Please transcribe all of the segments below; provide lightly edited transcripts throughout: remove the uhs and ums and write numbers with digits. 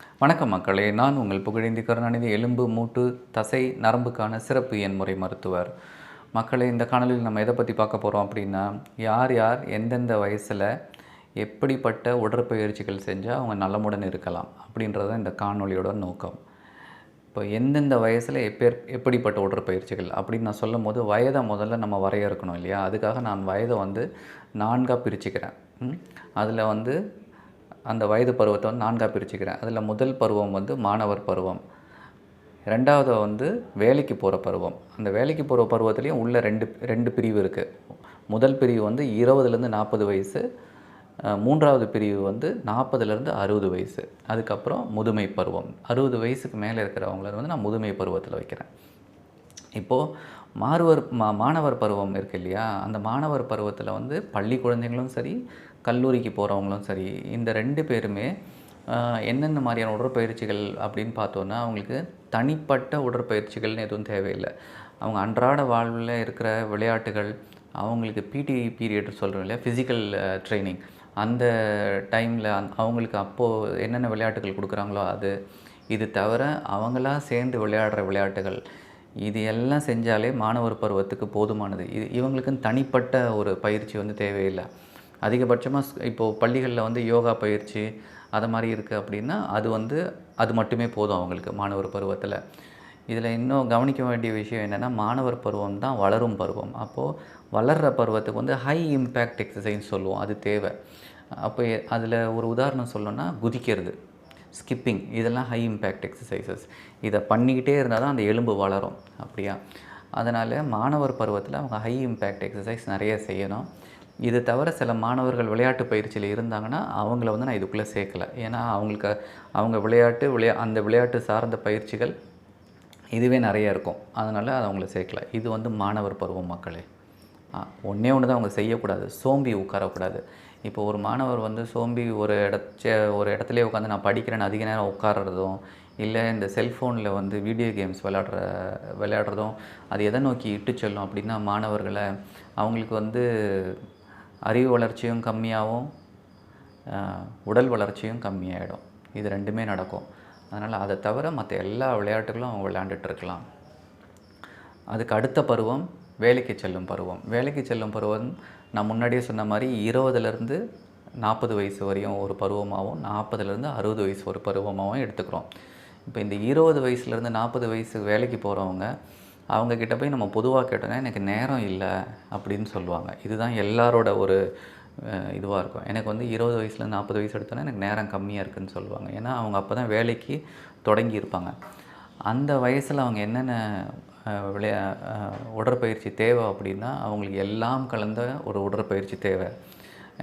வணக்கம் மக்களே, நான் உங்கள் புகழேந்தி கருணாநிதி, எலும்பு, மூட்டு, தசை, நரம்புக்கான சிறப்பு எண்முறை மருத்துவர். மக்களே, இந்த காணொளியில் நம்ம எதை பற்றி பார்க்க போகிறோம் அப்படின்னா, யார் யார் எந்தெந்த வயசில் எப்படிப்பட்ட உடற்பயிற்சிகள் செஞ்சால் அவங்க நலமுடன் இருக்கலாம் அப்படின்றது தான் இந்த காணொளியோட நோக்கம். இப்போ எந்தெந்த வயசில் எப்படிப்பட்ட உடற்பயிற்சிகள் அப்படின்னு நான் சொல்லும் போது வயதை முதல்ல நம்ம வரையறுக்கணும் இல்லையா? அதுக்காக நான் வயதை வந்து 4ஆக பிரிச்சுக்கிறேன். அதில் வந்து அந்த வயது பருவத்தை வந்து 4ஆக பிரிச்சுக்கிறேன். அதில் முதல் பருவம் வந்து மாணவர் பருவம், 2வது வந்து வேலைக்கு போகிற பருவம். அந்த வேலைக்கு போகிற பருவத்துலேயும் உள்ள ரெண்டு பிரிவு இருக்குது. முதல் பிரிவு வந்து 20லேருந்து 40 வயசு, 3வது பிரிவு வந்து 40லேருந்து 60 வயசு. அதுக்கப்புறம் முதுமை பருவம். 60 வயசுக்கு மேலே இருக்கிறவங்கள வந்து நான் முதுமை பருவத்தில் வைக்கிறேன். இப்போது மாணவர் பருவம் இருக்குது இல்லையா? அந்த மாணவர் பருவத்தில் வந்து பள்ளி குழந்தைங்களும் சரி, கல்லூரிக்கு போகிறவங்களும் சரி, இந்த 2 பேருமே என்னென்ன மாதிரியான உடற்பயிற்சிகள் அப்படின்னு பார்த்தோன்னா, அவங்களுக்கு தனிப்பட்ட உடற்பயிற்சிகள்னு எதுவும் தேவையில்லை. அவங்க அன்றாட வாழ்வில் இருக்கிற விளையாட்டுகள், அவங்களுக்கு பிடி பீரியட் சொல்கிறோம் இல்லையா, ஃபிசிக்கல் ட்ரைனிங், அந்த டைமில் அவங்களுக்கு அப்போது என்னென்ன விளையாட்டுகள் கொடுக்குறாங்களோ அது, இது தவிர அவங்களா சேர்ந்து விளையாடுற விளையாட்டுகள், இது எல்லாம் செஞ்சாலே மாணவர் பருவத்துக்கு போதுமானது. இவங்களுக்குன்னு தனிப்பட்ட ஒரு பயிற்சி வந்து தேவையில்லை. அதிகபட்சமாக இப்போது பள்ளிகளில் வந்து யோகா பயிற்சி அது மாதிரி இருக்குது அப்படின்னா, அது மட்டுமே போதும் அவங்களுக்கு மாணவர் பருவத்தில். இதில் இன்னும் கவனிக்க வேண்டிய விஷயம் என்னென்னா, மாணவர் பருவம் தான் வளரும் பருவம். அப்போது வளர்கிற பருவத்துக்கு வந்து ஹை இம்பேக்ட் எக்ஸசைஸ் சொல்லுவோம், அது தேவை. அப்போ அதில் ஒரு உதாரணம் சொல்லணும்னா, குதிக்கிறது, ஸ்கிப்பிங், இதெல்லாம் ஹை இம்பேக்ட் எக்ஸசைசஸ். இதை பண்ணிக்கிட்டே இருந்தால் தான் அந்த எலும்பு வளரும். அப்படியா? அதனால் மாணவர் பருவத்தில் அவங்க ஹை இம்பேக்ட் எக்ஸசைஸ் நிறைய செய்யணும். இது தவிர சில மாணவர்கள் விளையாட்டு பயிற்சியில் இருந்தாங்கன்னா, அவங்கள வந்து நான் இதுக்குள்ளே சேர்க்கலை. ஏன்னா அவங்க அந்த விளையாட்டு சார்ந்த பயிற்சிகள் இதுவே நிறைய இருக்கும். அதனால் அதை அவங்கள சேர்க்கலை. இது வந்து மாணவர் பருவம் மக்களே. ஒன்றே ஒன்று தான் அவங்க செய்யக்கூடாது, சோம்பி உட்காரக்கூடாது. இப்போ ஒரு மாணவர் வந்து சோம்பி ஒரு இடத்துலேயே உட்காந்து நான் படிக்கிறேன்னு அதிக நேரம் உட்கார்றதும், இல்லை இந்த செல்ஃபோனில் வந்து வீடியோ கேம்ஸ் விளையாடுறதும் அது எதை நோக்கி இட்டு செல்லும் அப்படின்னா, மாணவர்களை அவங்களுக்கு வந்து அறிவு வளர்ச்சியும் கம்மியாகவும் உடல் வளர்ச்சியும் கம்மியாகிடும். இது 2மே நடக்கும். அதனால் அதை தவிர மற்ற எல்லா விளையாட்டுகளும் அவங்க விளையாண்டுட்டுருக்கலாம். அதுக்கு அடுத்த பருவம் வேலைக்கு செல்லும் பருவம். வேலைக்கு செல்லும் பருவம் நான் முன்னாடியே சொன்ன மாதிரி 20லேருந்து 40 வயசு வரையும் ஒரு பருவமாகவும், 40லேருந்து 60 வயசு ஒரு பருவமாகவும் எடுத்துக்கிறோம். இப்போ இந்த 20 வயசுலேருந்து 40 வயசு வேலைக்கு போகிறவங்க, அவங்கக்கிட்ட போய் நம்ம பொதுவாக கேட்டோன்னா, எனக்கு நேரம் இல்லை அப்படின்னு சொல்லுவாங்க. இதுதான் எல்லாரோட ஒரு இதுவாக இருக்கும். எனக்கு வந்து 20 வயசுலேருந்து 40 வயசு எடுத்தோன்னா எனக்கு நேரம் கம்மியாக இருக்குதுன்னு சொல்லுவாங்க. ஏன்னா அவங்க அப்போ தான் வேலைக்கு தொடங்கியிருப்பாங்க. அந்த வயசில் அவங்க என்னென்ன உடற்பயிற்சி தேவை அப்படின்னா, அவங்களுக்கு எல்லாம் கலந்த ஒரு உடற்பயிற்சி தேவை.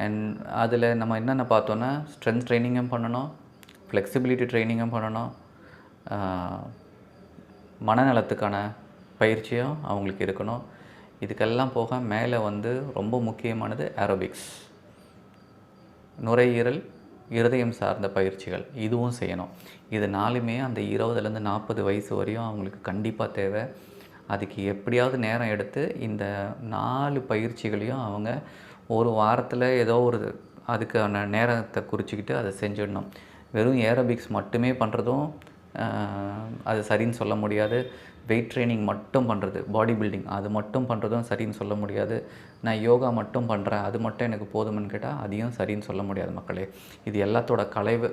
அண்ட் அதில் நம்ம என்னென்ன பார்த்தோன்னா, ஸ்ட்ரென்த் ட்ரைனிங்கும் பண்ணணும், ஃப்ளெக்சிபிலிட்டி ட்ரைனிங்கும் பண்ணணும், மனநலத்துக்கான பயிற்சியும் அவங்களுக்கு இருக்கணும். இதுக்கெல்லாம் போக மேலே வந்து ரொம்ப முக்கியமானது ஏரோபிக்ஸ், நுரையீரல், இருதயம் சார்ந்த பயிற்சிகள், இதுவும் செய்யணும். இது 4மே அந்த 20லேருந்து 40 வயசு வரையும் அவங்களுக்கு கண்டிப்பாக தேவை. அதுக்கு எப்படியாவது நேரம் எடுத்து இந்த 4 பயிற்சிகளையும் அவங்க ஒரு வாரத்தில் ஏதோ அதுக்கான நேரத்தை குறிச்சிக்கிட்டு அதை செஞ்சிடணும். வெறும் ஏரோபிக்ஸ் மட்டுமே பண்ணுறதும் அது சரின்னு சொல்ல முடியாது. வெயிட் ட்ரைனிங் மட்டும் பண்ணுறது, பாடி பில்டிங் அது மட்டும் பண்ணுறதும் சரின்னு சொல்ல முடியாது. நான் யோகா மட்டும் பண்ணுறேன், அது மட்டும் எனக்கு போதும்னு கேட்டால் அதையும் சரின்னு சொல்ல முடியாது மக்களே. இது எல்லாத்தோட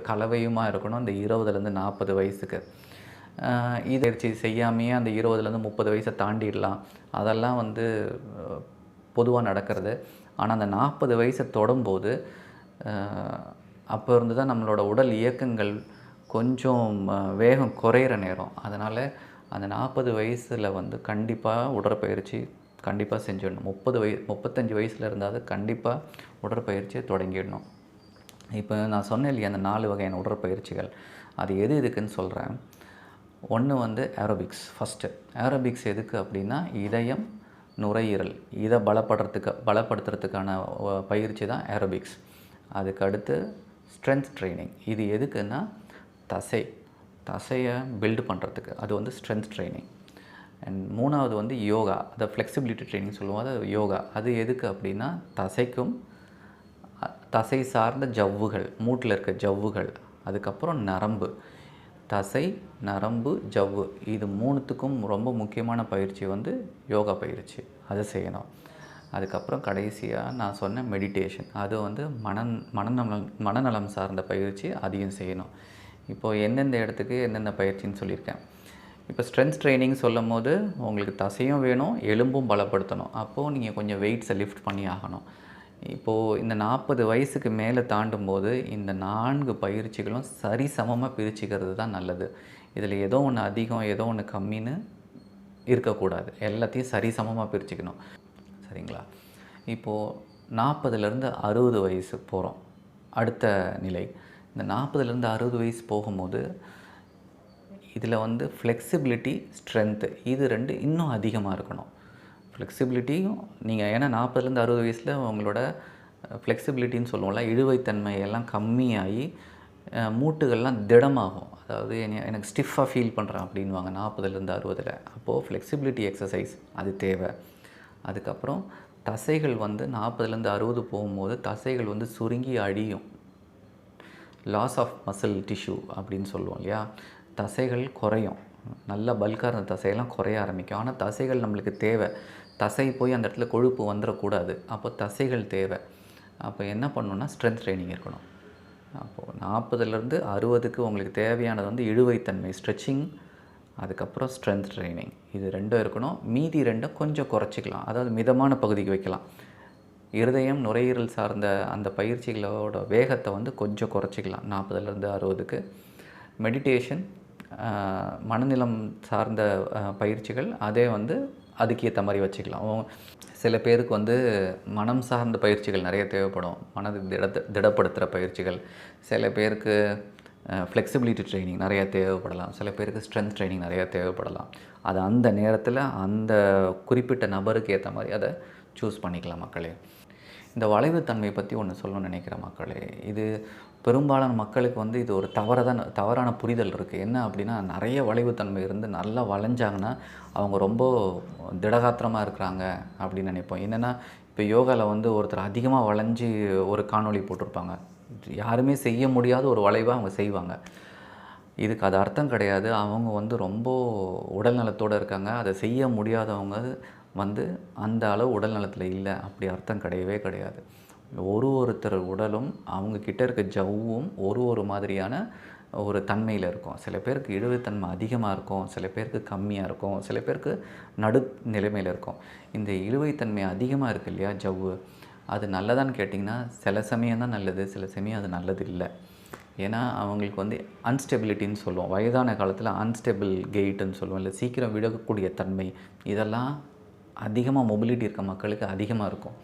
கலவையுமா இருக்கணும் இந்த 20லேருந்து 40 வயசுக்கு. இது பயிற்சி செய்யாமையே அந்த 20லேருந்து 30 வயசை தாண்டிடலாம். அதெல்லாம் வந்து பொதுவாக நடக்கிறது. ஆனால் அந்த 40 வயசை தொடும்போது அப்போ இருந்து தான் நம்மளோட உடல் இயக்கங்கள் கொஞ்சம் வேகம் குறையிற நேரம். அதனால் அந்த 40 வயசில் வந்து கண்டிப்பாக உடற்பயிற்சி கண்டிப்பாக செஞ்சிடணும். 35 வயசில் இருந்தால் கண்டிப்பாக உடற்பயிற்சியை தொடங்கிடணும். இப்போ நான் சொன்னேன் இல்லையா, அந்த 4 வகையான உடற்பயிற்சிகள், அது எதுக்குன்னு சொல்கிறேன். ஒன்று வந்து ஏரோபிக்ஸ். ஃபஸ்ட்டு ஏரோபிக்ஸ் எதுக்கு அப்படின்னா, இதயம், நுரையீரல் இதை பலப்படுத்துறதுக்கான பயிற்சி தான் ஏரோபிக்ஸ். அதுக்கு அடுத்து ஸ்ட்ரென்த் ட்ரைனிங். இது எதுக்குன்னா, தசையை பில்டு பண்ணுறதுக்கு, அது வந்து ஸ்ட்ரென்த் ட்ரைனிங். அண்ட் 3வது வந்து யோகா, அதை ஃப்ளெக்சிபிலிட்டி ட்ரைனிங் சொல்லுவோம், அது யோகா. அது எதுக்கு அப்படின்னா, தசை சார்ந்த ஜவ்வுகள், மூட்டில் இருக்க ஜவ்வுகள், அதுக்கப்புறம் நரம்பு, தசை, நரம்பு, ஜவ்வு இது 3த்துக்கும் ரொம்ப முக்கியமான பயிற்சி வந்து யோகா பயிற்சி. அதை செய்யணும். அதுக்கப்புறம் கடைசியாக நான் சொன்ன மெடிடேஷன், அது வந்து மனநலம் சார்ந்த பயிற்சி, அதையும் செய்யணும். இப்போது எந்தெந்த இடத்துக்கு எந்தெந்த பயிற்சின்னு சொல்லியிருக்கேன். இப்போ ஸ்ட்ரென்த் ட்ரெய்னிங் சொல்லும்போது உங்களுக்கு தசையும் வேணும், எலும்பும் பலப்படுத்தணும். அப்போது நீங்கள் கொஞ்சம் வெயிட்ஸை லிஃப்ட் பண்ணி ஆகணும். இப்போது இந்த 40 வயசுக்கு மேலே தாண்டும்போது இந்த 4 பயிற்சிகளும் சரிசமமாக பிரிச்சுக்கிறது தான் நல்லது. இதில் ஏதோ ஒன்று அதிகம், ஏதோ ஒன்று கம்மின்னு இருக்கக்கூடாது. எல்லாத்தையும் சரிசமமாக பிரிச்சுக்கணும். சரிங்களா? இப்போது 40லேருந்து 60 வயசு போகிறோம். அடுத்த நிலை. இந்த 40லேருந்து 60 வயசு போகும்போது இதில் வந்து ஃப்ளெக்சிபிலிட்டி, ஸ்ட்ரென்த்து இது 2 இன்னும் அதிகமாக இருக்கணும். ஃப்ளெக்சிபிலிட்டியும் நீங்கள் ஏன்னா 40லேருந்து 60 வயசில் உங்களோட ஃப்ளெக்சிபிலிட்டின்னு சொல்லுவோம்ல, இழுவைத்தன்மை எல்லாம் கம்மியாகி மூட்டுகள்லாம் திடமாகும். அதாவது எனக்கு ஸ்டிஃபாக ஃபீல் பண்ணுறேன் அப்படின்வாங்க 40லேருந்து 60. அப்போது ஃப்ளெக்சிபிலிட்டி எக்ஸசைஸ் அது தேவை. அதுக்கப்புறம் தசைகள் வந்து 40லேருந்து 60 போகும்போது தசைகள் வந்து சுருங்கி அழியும். லாஸ் ஆஃப் மசில் டிஷ்யூ அப்படின்னு சொல்லுவோம் இல்லையா? தசைகள் குறையும். நல்ல பல்காக இருந்த தசையெல்லாம் குறைய ஆரம்பிக்கும். ஆனால் தசைகள் நம்மளுக்கு தேவை. தசை போய் அந்த இடத்துல கொழுப்பு வந்துடக்கூடாது. அப்போ தசைகள் தேவை. அப்போ என்ன பண்ணணுன்னா ஸ்ட்ரென்த் ட்ரெய்னிங் இருக்கணும். அப்போது 40லேருந்து 60க்கு உங்களுக்கு தேவையானது வந்து இழுவைத்தன்மை, ஸ்ட்ரெச்சிங், அதுக்கப்புறம் ஸ்ட்ரென்த் ட்ரெய்னிங் இது 2 இருக்கணும். மீதி 2 கொஞ்சம் குறைச்சிக்கலாம். அதாவது மிதமான பகுதிக்கு வைக்கலாம். இருதயம், நுரையீரல் சார்ந்த அந்த பயிற்சிகளோட வேகத்தை வந்து கொஞ்சம் குறைச்சிக்கலாம் 40லேருந்து 60க்கு. மெடிடேஷன், மனநிலம் சார்ந்த பயிற்சிகள் அதே வந்து அதுக்கேற்ற மாதிரி வச்சுக்கலாம். சில பேருக்கு வந்து மனம் சார்ந்த பயிற்சிகள் நிறைய தேவைப்படும். மனதை திடப்படுத்துகிற பயிற்சிகள். சில பேருக்கு ஃப்ளெக்சிபிலிட்டி ட்ரெய்னிங் நிறையா தேவைப்படலாம். சில பேருக்கு ஸ்ட்ரென்த் ட்ரெய்னிங் நிறையா தேவைப்படலாம். அது அந்த நேரத்தில் அந்த குறிப்பிட்ட நபருக்கு ஏற்ற மாதிரி அதை சூஸ் பண்ணிக்கலாம் மக்களே. இந்த வளைவுத்தன்மை பற்றி ஒன்று சொல்லணும்னு நினைக்கிறேன் மக்களே. இது பெரும்பாலான மக்களுக்கு வந்து இது ஒரு தவறான புரிதல் இருக்குது. என்ன அப்படின்னா, நிறைய வளைவுத்தன்மை இருந்து நல்லா வளைஞ்சாங்கன்னா அவங்க ரொம்ப திடகாத்திரமாக இருக்கிறாங்க அப்படின்னு நினைப்போம். என்னென்னா இப்போ யோகாவில் வந்து ஒருத்தர் அதிகமாக வளைஞ்சி ஒரு காணொளி போட்டிருப்பாங்க. யாருமே செய்ய முடியாத ஒரு வளைவை அவங்க செய்வாங்க. இதுக்கு அது அர்த்தம் கிடையாது. அவங்க வந்து ரொம்ப உடல் நலத்தோடு இருக்காங்க. அதை செய்ய முடியாதவங்க வந்து அந்த அளவு உடல் நலத்தில் இல்லை. அப்படி அர்த்தம் கிடையவே கிடையாது. ஒருத்தர் உடலும் அவங்கக்கிட்ட இருக்க ஜவ்வும் ஒரு மாதிரியான ஒரு தன்மையில் இருக்கும். சில பேருக்கு இழுவைத்தன்மை அதிகமாக இருக்கும், சில பேருக்கு கம்மியாக இருக்கும், சில பேருக்கு நடு நிலைமையில் இருக்கும். இந்த இழுவைத்தன்மை அதிகமாக இருக்குது இல்லையா ஜவ்வு, அது நல்லதான்னு கேட்டிங்கன்னா சில சமயம் தான் நல்லது, சில சமயம் அது நல்லது இல்லை. ஏன்னா அவங்களுக்கு வந்து அன்ஸ்டெபிலிட்டின்னு சொல்லுவோம். வயதான காலத்தில் அன்ஸ்டெபிள் கெயிட்டுன்னு சொல்லுவோம். இல்லை சீக்கிரம் விடக்கூடிய தன்மை, இதெல்லாம் அதிகமாக மொபிலிட்டி இருக்க மக்களுக்கு அதிகமாக இருக்கும்.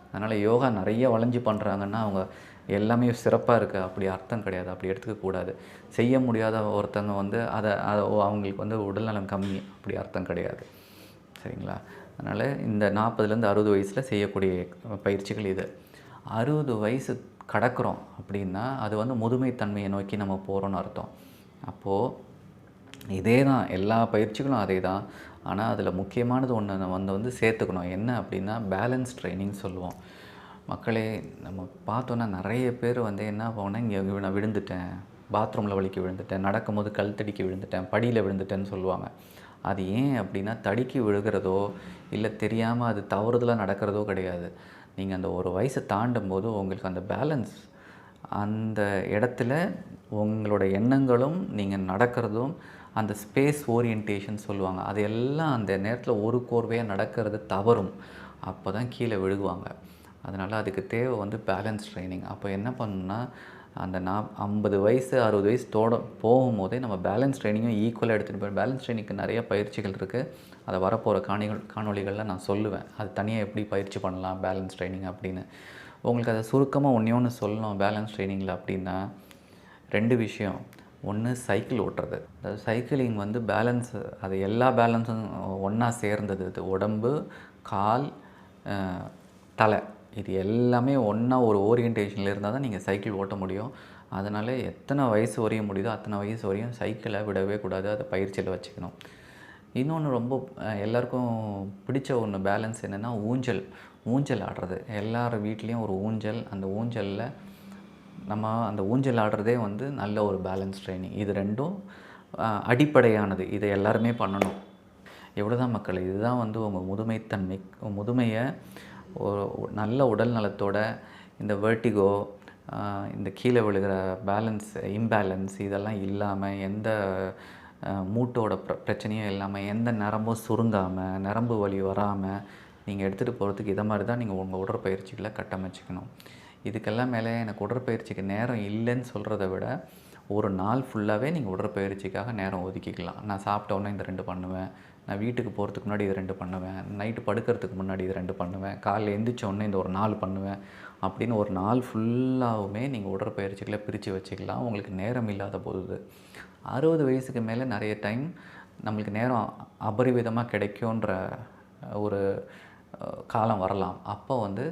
அதனால் யோகா நிறைய வளைஞ்சு பண்ணுறாங்கன்னா அவங்க எல்லாமே சிறப்பாக இருக்குது அப்படி அர்த்தம் கிடையாது. அப்படி எடுத்துக்கக்கூடாது. செய்ய முடியாத ஒருத்தவங்க வந்து அவங்களுக்கு வந்து உடல்நலம் கம்மி அப்படி அர்த்தம் கிடையாது. சரிங்களா? அதனால் இந்த 40லேருந்து 60 வயசில் செய்யக்கூடிய பயிற்சிகள் இது. 60 வயசு கடக்கிறோம் அப்படின்னா அது வந்து முதுமைத்தன்மையை நோக்கி நம்ம போகிறோன்னு அர்த்தம். அப்போது இதே தான் எல்லா பயிற்சிகளும் அதே தான். ஆனால் அதில் முக்கியமானது ஒன்று நம்ம வந்து சேர்த்துக்கணும். என்ன அப்படின்னா பேலன்ஸ் ட்ரைனிங் சொல்லுவோம். மக்களே, நம்ம பார்த்தோன்னா நிறைய பேர் வந்து என்ன போனால் இங்கே நான் விழுந்துட்டேன், பாத்ரூமில் வலிக்கு விழுந்துட்டேன், நடக்கும்போது கல் தடிக்கி விழுந்துட்டேன், படியில் விழுந்துட்டேன்னு சொல்லுவாங்க. அது ஏன் அப்படின்னா தடுக்கி விழுகிறதோ இல்லை தெரியாமல் அது தவறுதலாக நடக்கிறதோ கிடையாது. நீங்கள் அந்த ஒரு வயசை தாண்டும் போது உங்களுக்கு அந்த பேலன்ஸ் அந்த இடத்துல உங்களோட எண்ணங்களும் நீங்கள் நடக்கிறதும் அந்த ஸ்பேஸ் ஓரியன்டேஷன் சொல்லுவாங்க, அது எல்லாம் அந்த நேரத்தில் ஒரு கோர்வையாக நடக்கிறது தவறும். அப்போ தான் கீழே விழுகுவாங்க. அதனால் அதுக்கு தேவை வந்து பேலன்ஸ் ட்ரைனிங். அப்போ என்ன பண்ணணுன்னா அந்த 50 வயசு 60 வயசு போகும்போதே நம்ம பேலன்ஸ் ட்ரைனிங்கும் ஈக்குவலாக எடுத்துகிட்டு போய் பேலன்ஸ் ட்ரைனிங்க்கு நிறைய பயிற்சிகள் இருக்குது. அதை வரப்போகிற காணொளிகளில் நான் சொல்லுவேன். அது தனியாக எப்படி பயிற்சி பண்ணலாம் பேலன்ஸ் ட்ரைனிங் அப்படின்னு. உங்களுக்கு அதை சுருக்கமாக ஒன்று சொல்லணும் பேலன்ஸ் ட்ரைனிங்கில் அப்படின்னா 2 விஷயம். ஒன்று சைக்கிள் ஓட்டுறது. அதாவது சைக்கிளிங் வந்து பேலன்ஸ், அது எல்லா பேலன்ஸும் ஒன்றா சேர்ந்தது. இது உடம்பு, கால், தலை, இது எல்லாமே ஒன்றா ஒரு ஓரியன்டேஷனில் இருந்தால் தான் நீங்கள் சைக்கிள் ஓட்ட முடியும். அதனால் எத்தனை வயசு வரையும் முடியுதோ அத்தனை வயசு வரையும் சைக்கிளை விடவே கூடாது. அதை பயிற்சியில் வச்சுக்கணும். இன்னொன்று ரொம்ப எல்லாருக்கும் பிடிச்ச ஒன்று பேலன்ஸ் என்னென்னா ஊஞ்சல் ஆடுறது. எல்லார் வீட்லேயும் ஒரு ஊஞ்சல். அந்த ஊஞ்சலில் நம்ம அந்த ஊஞ்சல் ஆடுறதே வந்து நல்ல ஒரு பேலன்ஸ் ட்ரைனிங். இது 2ம் அடிப்படையானது. இதை எல்லாருமே பண்ணணும். இவ்வளோதான் மக்களே. இதுதான் வந்து உங்கள் முதுமைத்தன்மை முதுமையை ஒரு நல்ல உடல் நலத்தோட இந்த வெர்டிகோ, இந்த கீழே விழுகிற பேலன்ஸ் இம்பேலன்ஸ் இதெல்லாம் இல்லாமல், எந்த மூட்டோட பிரச்சனையும் இல்லாமல், எந்த நரம்பும் சுருங்காமல், நரம்பு வலி வராமல் நீங்கள் எடுத்துகிட்டு போகிறதுக்கு இதை மாதிரி தான் நீங்கள் உங்கள் உடற்பயிற்சிகளை கட்டமைச்சிக்கணும். இதுக்கெல்லாம் மேலே எனக்கு உடற்பயிற்சிக்கு நேரம் இல்லைன்னு சொல்கிறத விட, ஒரு நாள் ஃபுல்லாகவே நீங்கள் உடற்பயிற்சிக்காக நேரம் ஒதுக்கிக்கலாம். நான் சாப்பிட்ட உடனே இந்த 2 பண்ணுவேன், நான் வீட்டுக்கு போகிறதுக்கு முன்னாடி இது 2 பண்ணுவேன், நைட்டு படுக்கிறதுக்கு முன்னாடி இது 2 பண்ணுவேன், காலைல எந்திரிச்ச உடனே இந்த ஒரு 4 பண்ணுவேன் அப்படின்னு ஒரு நாள் ஃபுல்லாகவுமே நீங்கள் உடற்பயிற்சிகளை பிரித்து வச்சுக்கலாம். உங்களுக்கு நேரம் இல்லாத போது 60 வயசுக்கு மேலே நிறைய டைம் நம்மளுக்கு நேரம் அபரிவிதமாக கிடைக்குன்ற ஒரு காலம் வரலாம். அப்போ வந்து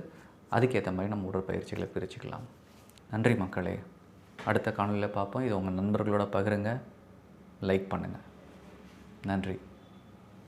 அதுக்கேற்ற மாதிரி நம்ம உடற்பயிற்சிகளை பிரிச்சுக்கலாம். நன்றி மக்களே. அடுத்த காணொளியில் பார்ப்போம். இது உங்கள் நண்பர்களோட பகிருங்க, லைக் பண்ணுங்கள். நன்றி.